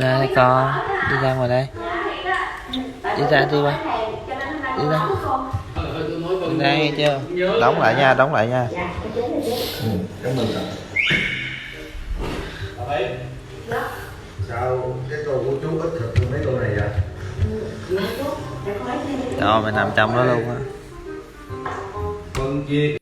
ra đây con, đi ra ngoài đây, đi ra đi qua, đi ra, đi ra nghe chưa? Đóng lại nha, đóng lại nha. Cảm ơn bạn. Sao cái tô của chú ít thịt hơn mấy tô này vậy? Rồi mày nằm trong đó luôn á.